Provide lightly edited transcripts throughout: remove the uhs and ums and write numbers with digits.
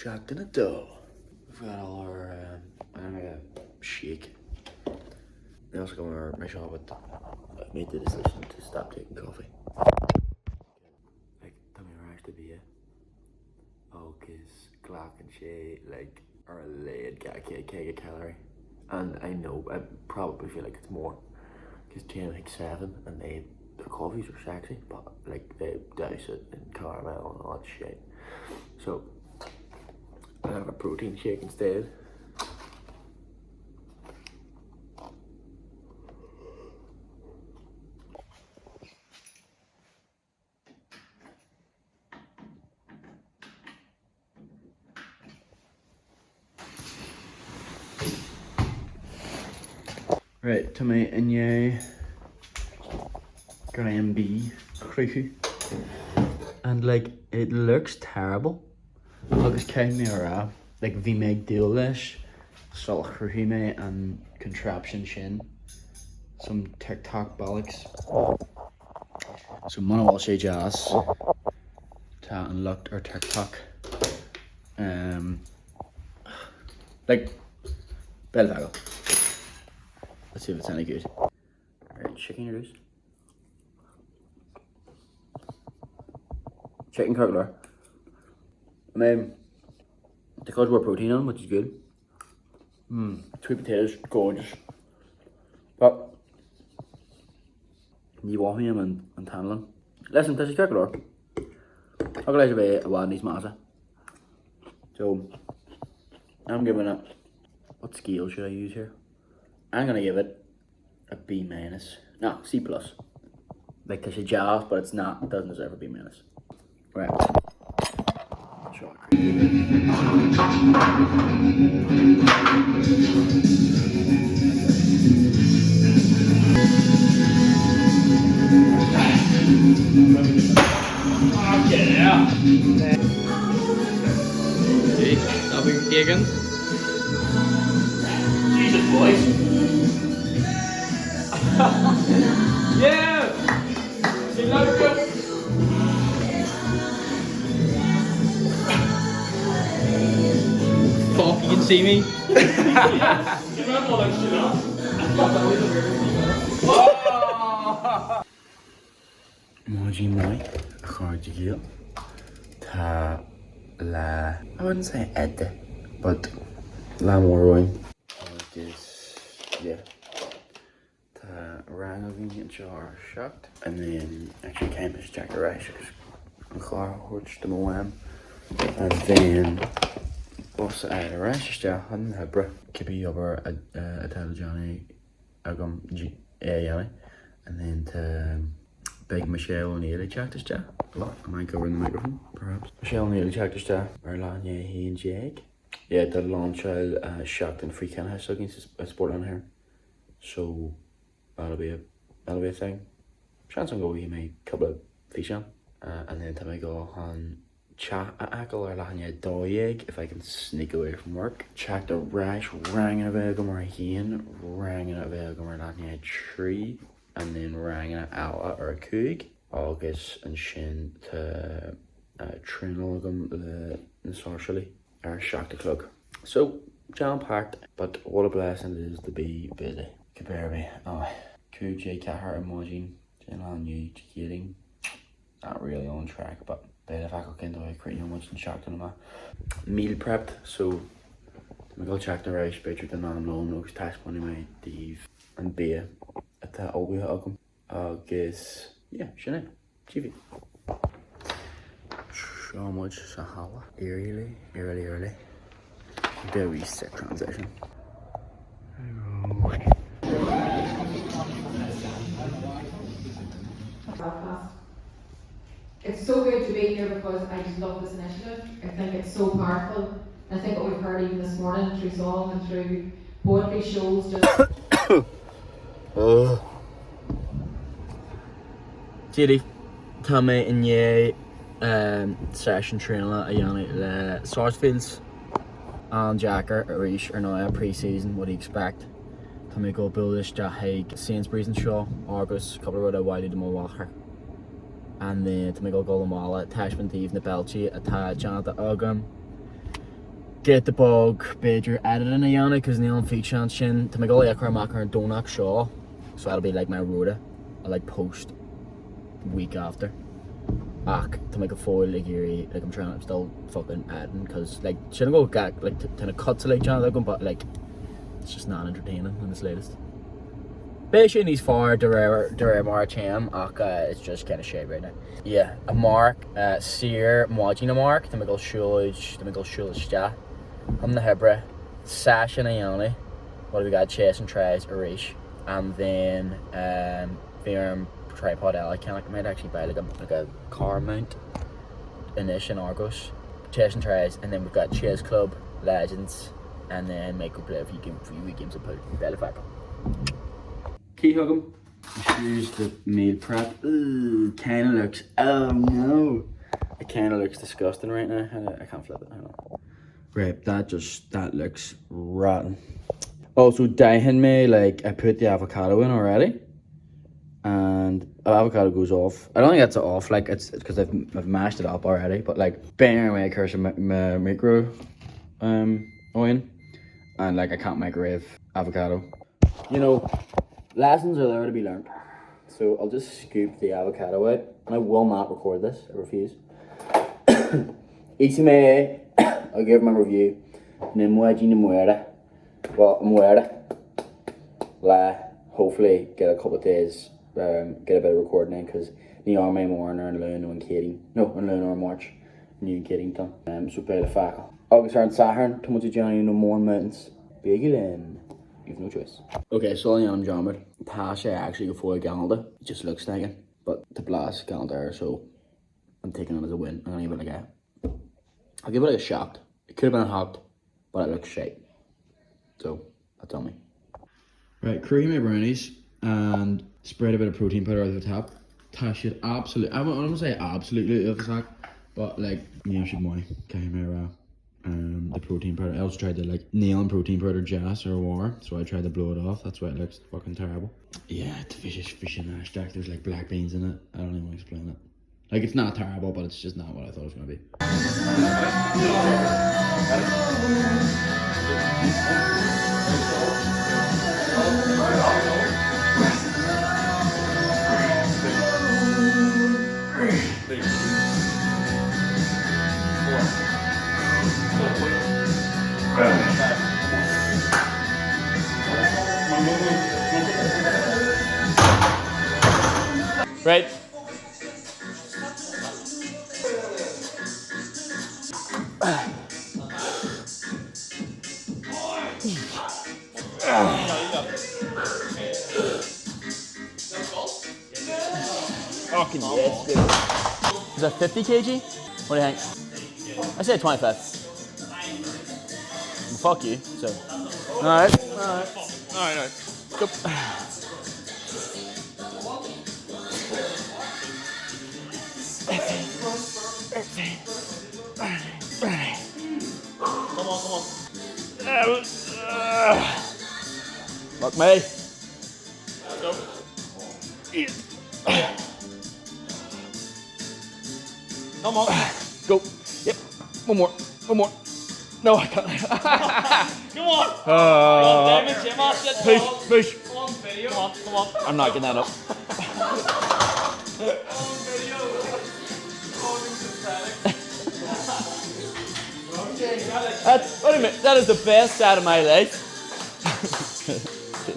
Shocked in a dough. We've got all our shake. We also got our measure, but I made the decision to stop taking coffee. Like, tell me where I should be. Oh, cause Glock and Shay like are a laid keg of calorie, and I know I probably feel like it's more, cause Jane like 7, and their coffees are sexy, but like they douse it in caramel and all that shit. So I have a protein shake instead. Right, to my Inye Graham B creepy. And like it looks terrible. Agus came me around like vi meg deal this salt creamy and contraption shin. Some TikTok bollocks. So man will say jazz ta unlocked our TikTok. Like Belvago. Let's see if it's any good. Alright, chicken noodles. Chicken curler. I mean, because we're protein on, which is good. Sweet potatoes, gorgeous. But you want him and Tanlin. Listen, this is curler. How can I say a one these massa? So I'm giving it, what scale should I use here? I'm gonna give it a B minus. No, C plus. Like it's a jazz, but it's not. It doesn't deserve a B minus. Right. Get it out. See, dat heb ik gekeken. Jesus, boys. Yeah! You love it. Fuck, you can see me. Moji mai, hard geel. Ta la. I wouldn't say Ed, but la more yeah. Rang of the jar shocked, and then actually came as Jack the Rice because Clara horched them away, and then also I had a rice jar and a bra kippy over a tell Johnny agam Yanni, and then to big Michelle O'Neill checked his jar. Oh, I might cover in the microphone, perhaps. Michelle O'Neill checked his jar. Erlanya, he and Jake. Yeah, the launch shocked and free can house against a sport on here. So that'll be a thing. Chance on go with me couple of fish on. And then time I go on chat ackle or lanya doyeg if I can sneak away from work. Check the rash rang in a vegomar heen, rang in a vegomar lanya tree, and then rang in a ala or a coog. August and shin to trinolgum the socially or shock the club. So jam packed, but what a blessing it is to be busy. Compare me. Oh, cool J Kahar emoji, Jen you cheating. Not really on track, but they have I into a creating much and shocked on my meal prepped. So I'm gonna check the rice better than I'm long because tax money my Dave and beer at the old way welcome. Guess yeah, shouldn't TV. So much Sahala. Eerily. Very sick transition. It's so good to be here because I just love this initiative. I think it's so powerful. I think what we've heard even this morning through song and through poetry shows just... Judy, Tommy and Ye session training a Yanni the Sarsfields and Jacker Arish or now pre-season. What do you expect? Tommy go bullish to Hague Sainsbury's and Shaw Argus couple of Wiley to Milwaukee. And then to make a goal Mala, attachment to even the Belchi, a Jonathan Ogum, Get the bug, Badger editing a Yannick because Neil and feature on Shin to make all the Akramaka and Donak Shaw. So that'll be like my rota. I like post week after. To make a foil like Yuri, like I'm still fucking adding because like shouldn't go gag like kind of cuts like John like but like it's just not entertaining in this latest. Basically needs far Dere March him, it's just kind of shit right now. Yeah, a mark, Sear, Mwajina mark, the Miguel Shulich, ja. I'm the Hebra, Sasha and Ayani. What do we got? Chase and Tries, Arish. And then, Firm Tripod L. I might actually buy like a car mount. Inish and Argos. Chase and Tries. And then we've got Chase Club, Legends. And then make play a few games of Bellyfacker. Key hug him. Here's the meal prep. Ooh, kinda looks, oh no. It kinda looks disgusting right now. I can't flip it, I don't know. Right, that looks rotten. Also, dying me, like, I put the avocado in already. And the avocado goes off. I don't think that's off, like, it's because I've mashed it up already. But, like, bang away, curse my micro oven. And, like, I can't microwave avocado. You know, lessons are there to be learned. So I'll just scoop the avocado out. And I will not record this, I refuse. ECMA, I'll give my review. Nimwaji Nimwera. Well, Mwera. Hopefully get a couple of days, get a bit of recording in because the army more and Luna and Katie. No, and Luna and March. New Katie done. So play the fackle. August and Sahara, Tomato Johnny, no more mountains. Begin. You've no choice. Okay, so I'm John. Tasha actually go for a calendar. It just looks snagging. But the blast calendar, so I'm taking it as a win. I'm gonna give it like I'll give it like a shot. It could have been a hot, but it looks shite. So that's on me. Right, cream my brownies and spread a bit of protein powder over the top. Tasha absolutely, I don't want to say absolutely off the sack, but like you should more camera. The protein powder. I also tried to like nail and protein powder jazz or war, so I tried to blow it off. That's why it looks fucking terrible. Yeah, it's fish and ash jack. There's like black beans in it. I don't even want to explain it. Like it's not terrible, but it's just not what I thought it was gonna be. Right. Fucking yes, dude. Is that 50 kg? What do you think? I said 25. Well, fuck you, so. Alright. Go. Come on. Fuck me. Let's go. Come on. Go. Yep. One more. No, I can't. Come on. God damn it, Jim. Push. Come on, video. Come on. I'm not getting that up. Wait a minute, that is the best out of my life.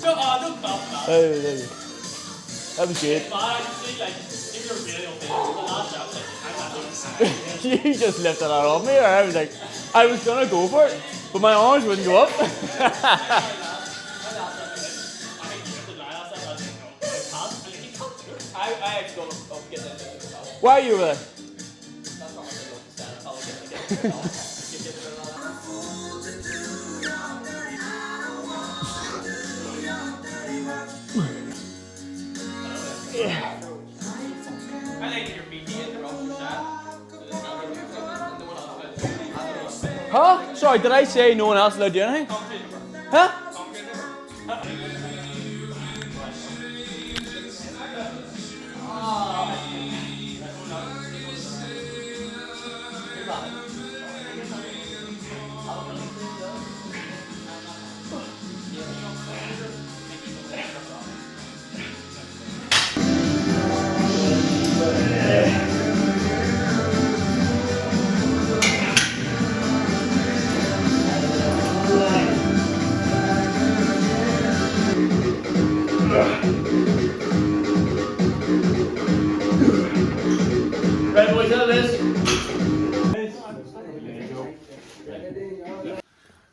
Don't That was good. You just lifted that off me, or I was like, I was gonna go for it, but my arms wouldn't go up. Why are you there? I like your BT interruption chat. Huh? Sorry, did I say no one else allowed to do anything? Huh?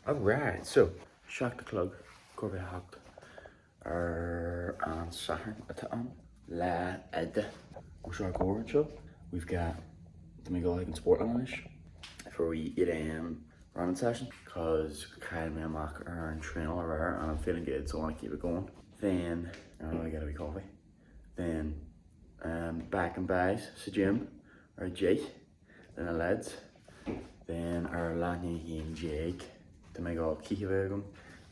Alright, so Seach the Clog, Corby Hocht, an Sahar Atan, La Ed, O'Shar Goran show. We've got the Miguel and Sportlandish for we 8 AM running session because Kyle and Mac are in training all around and I'm feeling good, so I want to keep it going. Then I get a wee coffee. Then back and buys to gym or Jake, then the lads, then our Lanny and Jake. To make all Kievelgum,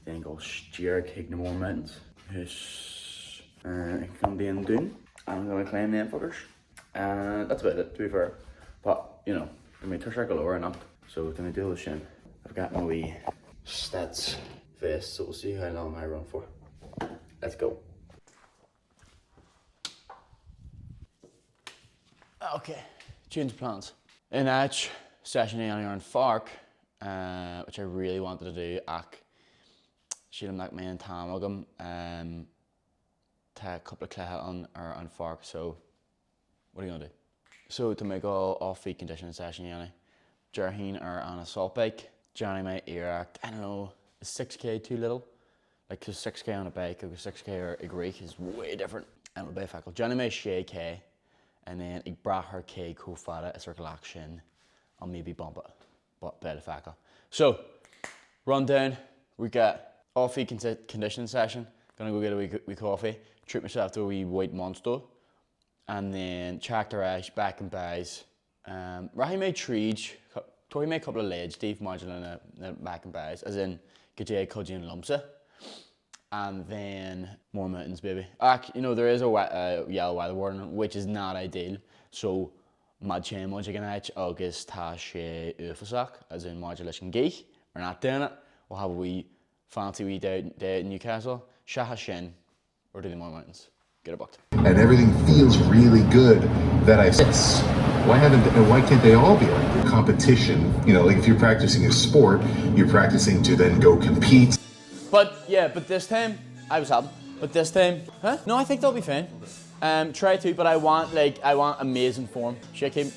then go steer kick the more mountains. Dus ik kan die doen. En I'm gonna claim them fuckers. And that's about it, to be fair. But you know, the may touch galore or not. So then I do the shin. I've got my wee stats vest, so we'll see how long I run for. Let's go. Okay, change plans. In that session on Fark. Which I really wanted to do ac Sheelam Mac and Tam agam ta a couple of cleha on Fark, so what are you gonna do? So to make all off-feet conditioning session Yanni, Jarheen are on a salt bike, Johnny my ear act, I don't know, is 6k too little? Like cause 6k on a bike or 6k or a Greek is way different. And it'll be fackle. Johnny my shay k and then ik brought her k co-fada a circle action, I'll maybe bump it. But better facker. So, run down, we got off-feet conditioning session, gonna go get a wee coffee, treat myself to a wee white monster, and then check the rash, back and buys. Rahi made trees, Tori made a couple of legs, Steve modular in the back and buys, as in Gajay, Koji and Lumsa. And then more mountains, baby. You know, there is a yellow weather warning, which is not ideal, so Madchen Mojiganach August Tashe Ufasak, as in modulation geek. We're not doing it. We'll have a wee fancy wee day in Newcastle. Shahashin, or do the more mountains. Get a booked. And everything feels really good that I sense. Why can't they all be like competition? You know, like if you're practicing a sport, you're practicing to then go compete. But this time, I was happy. But this time, huh? No, I think they'll be fine. Try to, but I want amazing form. Shake him.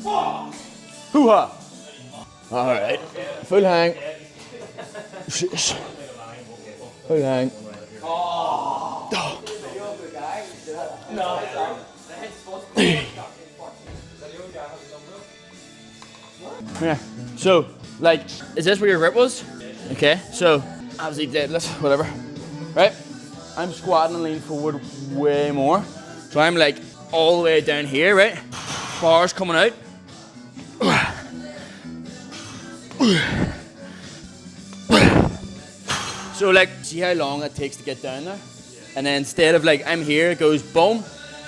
Hoo-ha! Alright. Full hang. Full hang. Yeah. So, like, is this where your grip was? Okay, so obviously deadlift, whatever. Right? I'm squatting and leaning forward way more. So I'm like all the way down here, right? Bars coming out. So like, see how long it takes to get down there? And then instead of like, I'm here, it goes boom.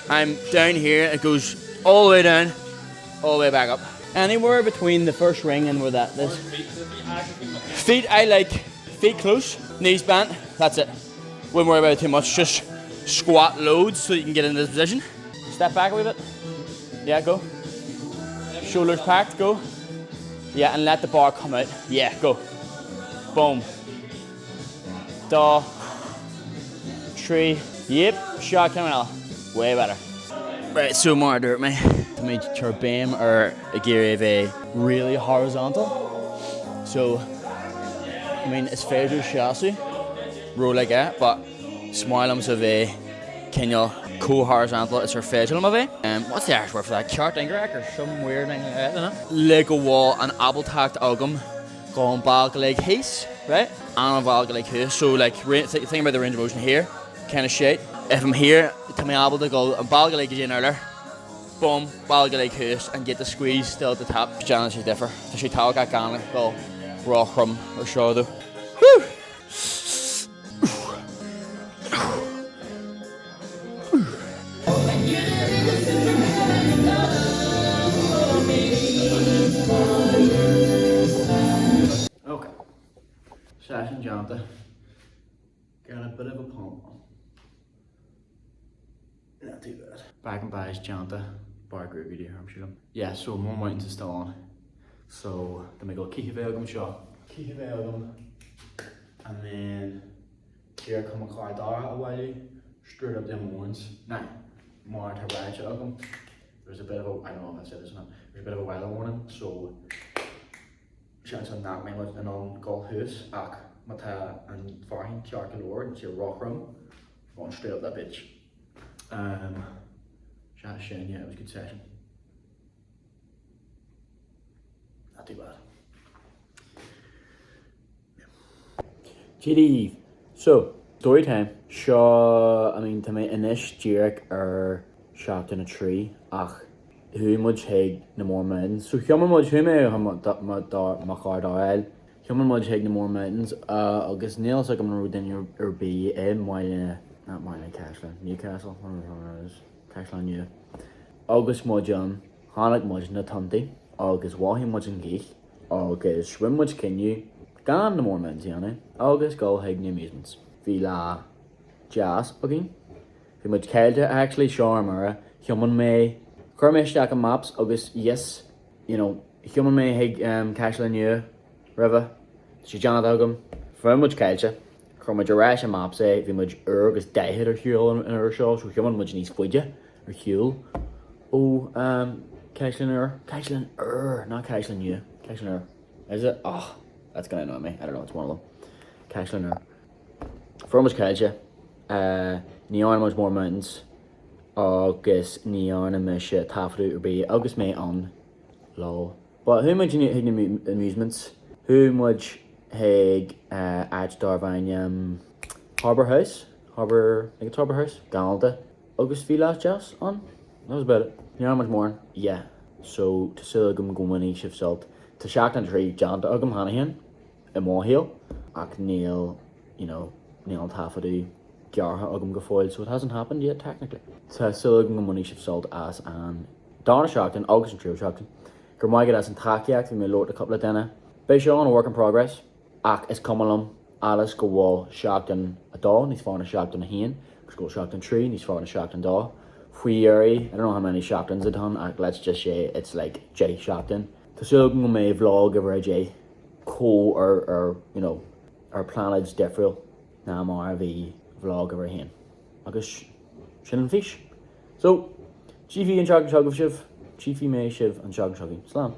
I'm down here, it goes all the way down, all the way back up. Anywhere between the first ring and where that is. Feet, I like feet close, knees bent, that's it. Wouldn't worry about it too much, just squat loads so you can get into this position. Step back a wee bit. Yeah, go. Shoulders packed, go. Yeah, and let the bar come out. Yeah, go. Boom. Da. Tree. Yep, shot coming out. Way better. Right, so more dirt me. To make your beam or a gear of a really horizontal. So, I mean, it's fair to chassis. Roll like that, but smile of a kind of co-horizontal, it's her facial of it. What's the actual word for that? Chart incorrect or some weird thing like that, isn't it? Lego wall and apple tact agum going back like his, right? And back like his. So like think about the range of motion here, kind of shit. If I'm here, to my able to go and back like in earlier, boom, back like his and get the squeeze still at the top. Janice is different. So she talk at Ghana, go raw crumb or show. Woo! Okay. Session janta. Got a bit of a pump. Not too bad. Back and buys janta. Bar group video, I'm sure. Yeah, so more mountains is still on. So then we go Kihivelgum shot. Kihivelgum. And then here come a car dara away. Straight up them ones. Now, more to right shot. There's a bit of a, I don't know if I said this one. There's a bit of a weather warning, so Chance on that man was an on goal hus ach mata and farhin Clark and Lord and she rock room going straight up that bitch. Shout Shane, yeah, it was a good session. Not too bad. GD. So, story time. Shaw, I mean, to me, Inish, Jarek are shocked in a tree. Ach, who much hig no more mountains. So, human much who may have my car dial. Human much hig no more mountains. August Neil's like I'm gonna read in your be in while not mine Cashland, Newcastle, whatever it is. Cashland, New. August Mudjan, Hanak Mudge Natunti, August Wahi Mudjan Geek, August Swim Mudge Kinyu, Gan no more mountains, Yanni, August Gull Higny Amusements, Vila Jazz again, Fi Mudge Kelta actually Sharmara, Human May, Kermish Stack of Maps, August yes, you know, Human May Hig Cashland New, River, Shijana Dogum, From Mudge Kelta, Kermidge Rash and Maps, Fi Mudge August Dahid or Hule in our show, so Human Mudge Needs Fudja or Hule. Oh, Cashland not Cashland New. Cashland is it? Oh, that's gonna annoy me. I don't know, it's one of them. Cashland From much Calcia, Neon much more mountains, August Neon and Misha Tafru or be August May on lol. But who much hig amusements? Who much hig Darvine Harbour House? I think it's Harbour House, Galda. August Village Jazz on? That was about it. You know how much more? Yeah. So, to Silgum Gumani Shift Salt, to Shackton Tree, John to Ugum Hanahan, and Mohill, Ak Neil, you know, Neil Tafadu, Garha Ugum Gafoil, so it hasn't happened yet, technically. To Silgum Gumani Shift Salt as an Donna Shackton, August and Trio Shackton, Germaget as an Takiak, we may load a couple of dinner. Bishan, a work in progress. Ak is Cumulum, Alice go wall, Shackton a daw, he's found a Shackton a hen, go Shackton Tree, and he's found a Shackton daw. Fury, I don't know how many Shoptons it done. Let's just say it's like J Shopton. To Silgan may vlog over a J Co or you know our planets different. Now more the vlog over here. I guess Shilling Fish. So Chiefy and Chog Chog of Shiv, Chiefy May Shiv and Chog Choggy. Slam.